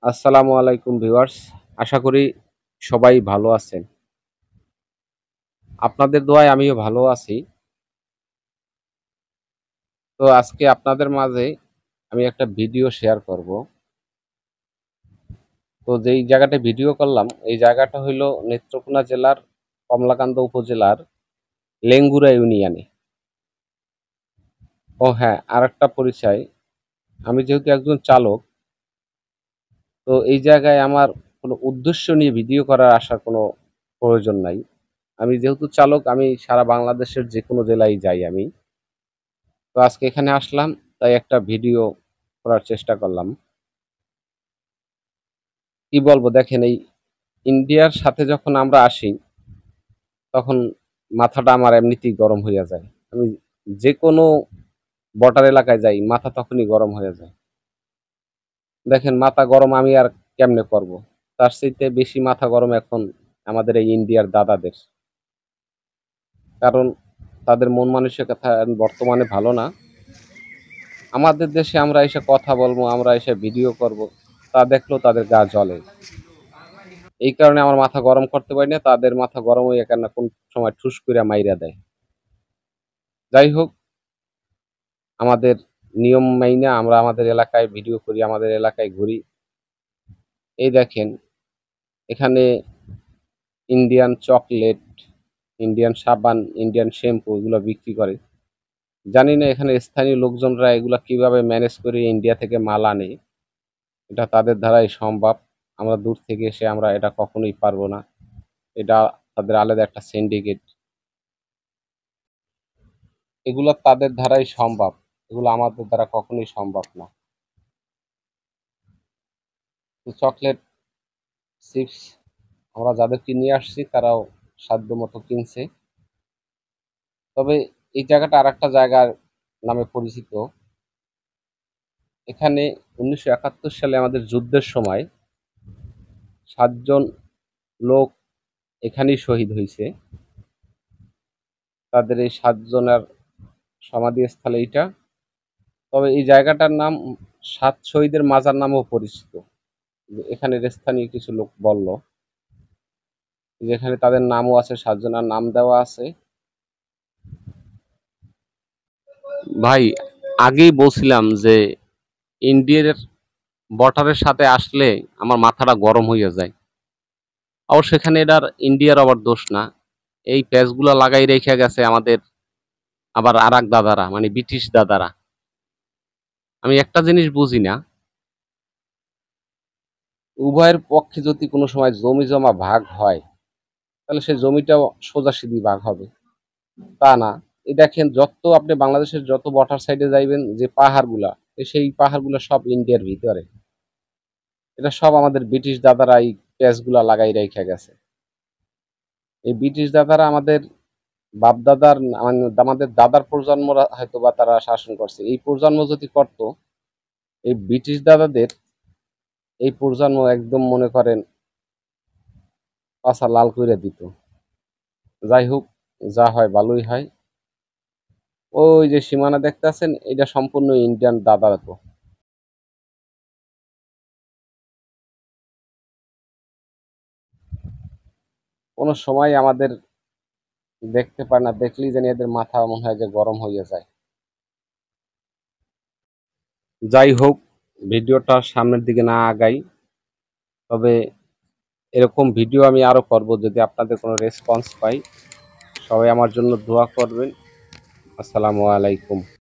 আসসালামু আলাইকুম ভিউয়ার্স। আশা করি সবাই ভালো আছেন। আপনাদের দোয়ায় আমিও ভালো আছি। তো আজকে আপনাদের মাঝে আমি একটা ভিডিও শেয়ার করব। তো যেই জায়গাটায় ভিডিও করলাম এই জায়গাটা হইলো নেত্রকোনা জেলার কমলাকান্দা উপজেলার লেঙ্গুরা ইউনিয়নে। ও হ্যাঁ, আরেকটা পরিচয়, আমি যেহেতু একজন চালক, তো এই জায়গায় আমার কোনো উদ্দেশ্য নিয়ে ভিডিও করার আসার কোনো প্রয়োজন নাই। আমি যেহেতু চালক, আমি সারা বাংলাদেশের যেকোনো জেলায় যাই আমি। তো আজকে এখানে আসলাম, তাই একটা ভিডিও করার চেষ্টা করলাম। কি বলবো, দেখেন, এই ইন্ডিয়ার সাথে যখন আমরা আসি তখন মাথাটা আমার এমনিতেই গরম হইয়া যায়। আমি যে কোনো বর্ডার এলাকায় যাই মাথা তখনই গরম হয়ে যায়। দেখেন, মাথা গরম আমি আর কেমনে করব? তার চাইতে বেশি মাথা গরম এখন আমাদের এই ইন্ডিয়ার দাদাদের। কারণ তাদের মন মানসিকতা বর্তমানে ভালো না। আমাদের দেশে আমরা এসে কথা বলবো, আমরা এসে ভিডিও করব, তা দেখলেও তাদের গা জ্বলে। এই কারণে আমার মাথা গরম করতে পারি না, তাদের মাথা গরম হইয়া কেন কোন সময় ঠুস কইরা মাইরা দেয়। যাই হোক, আমাদের নিয়ম মাইনা আমরা আমাদের এলাকায় ভিডিও করি, আমাদের এলাকায় ঘুরি। এই দেখেন, এখানে ইন্ডিয়ান চকলেট, ইন্ডিয়ান সাবান, ইন্ডিয়ান শ্যাম্পু এগুলো বিক্রি করে। জানি না এখানে স্থানীয় লোকজনরা এগুলা কিভাবে ম্যানেজ করে ইন্ডিয়া থেকে মাল আনে। এটা তাদের দ্বারাই সম্ভব। আমরা দূর থেকে এসে আমরা এটা কখনোই পারবো না। এটা তাদের আলাদা একটা সিন্ডিকেট। এগুলো তাদের দ্বারাই সম্ভব, এগুলো আমাদের দ্বারা কখনোই সম্ভব না। তো চকলেট, চিপস আমরা যাদেরকে নিয়ে আসছি তারাও সাধ্য মতো কিনছে। তবে এই জায়গাটা আর একটা জায়গার নামে পরিচিত। এখানে 1971 সালে আমাদের যুদ্ধের সময় 7 জন লোক এখানেই শহীদ হয়েছে। তাদের এই 7 জনের সমাধিস্থল এইটা। তবে এই জায়গাটার নাম 7 শহীদের মাজার নামেও পরিচিত। এখানের স্থানীয় কিছু লোক বলল, যেখানে তাদের নামও আছে, 7 জনের নাম দেওয়া আছে। ভাই, আগেই বলছিলাম যে ইন্ডিয়ার বর্ডারের সাথে আসলে আমার মাথাটা গরম হইয়া যায়। অবশ্য এখানে এটার ইন্ডিয়ার আবার দোষ না, এই প্যাচগুলা লাগাই রেখে গেছে আমাদের আবার আর এক দাদারা, মানে ব্রিটিশ দাদারা। আমি একটা জিনিস বুঝি না, উভয়ের পক্ষে যদি কোনো সময় জমি জমা ভাগ হয় তাহলে সেই জমিটাও সোজাসুজি ভাগ হবে, তা না। এই দেখেন, যত আপনি বাংলাদেশের যত বর্ডার সাইডে যাইবেন, যে পাহাড়গুলা, সেই পাহাড়গুলো সব ইন্ডিয়ার ভিতরে। এটা সব আমাদের ব্রিটিশ দাদারা এই প্যাচগুলা লাগাই রেখে গেছে। এই ব্রিটিশ দাদারা আমাদের বাপ দাদার আমাদের দাদার প্রজন্মরা হয়তো বা তারা শাসন করছে, এই প্রজন্ম যদি করত, এই ব্রিটিশ দাদাদের এই প্রজন্ম একদম মনে করেন পাছা লাল করে দিত। যাই হোক, যা হয় ভালোই হয়। ওই যে সীমানা দেখতেছেন, এটা সম্পূর্ণ ইন্ডিয়ান দাদার। তো কোনো সময় আমাদের দেখতে পায় না, দেখলেই যেন এদের মাথা মনে হয় যে গরম হয়ে যায়। যাই হোক, ভিডিওটা সামনের দিকে না আগাই, তবে এরকম ভিডিও আমি আরো করব যদি আপনাদের কোনো রেসপন্স পাই। সবাই আমার জন্য দোয়া করবেন। আসসালামু আলাইকুম।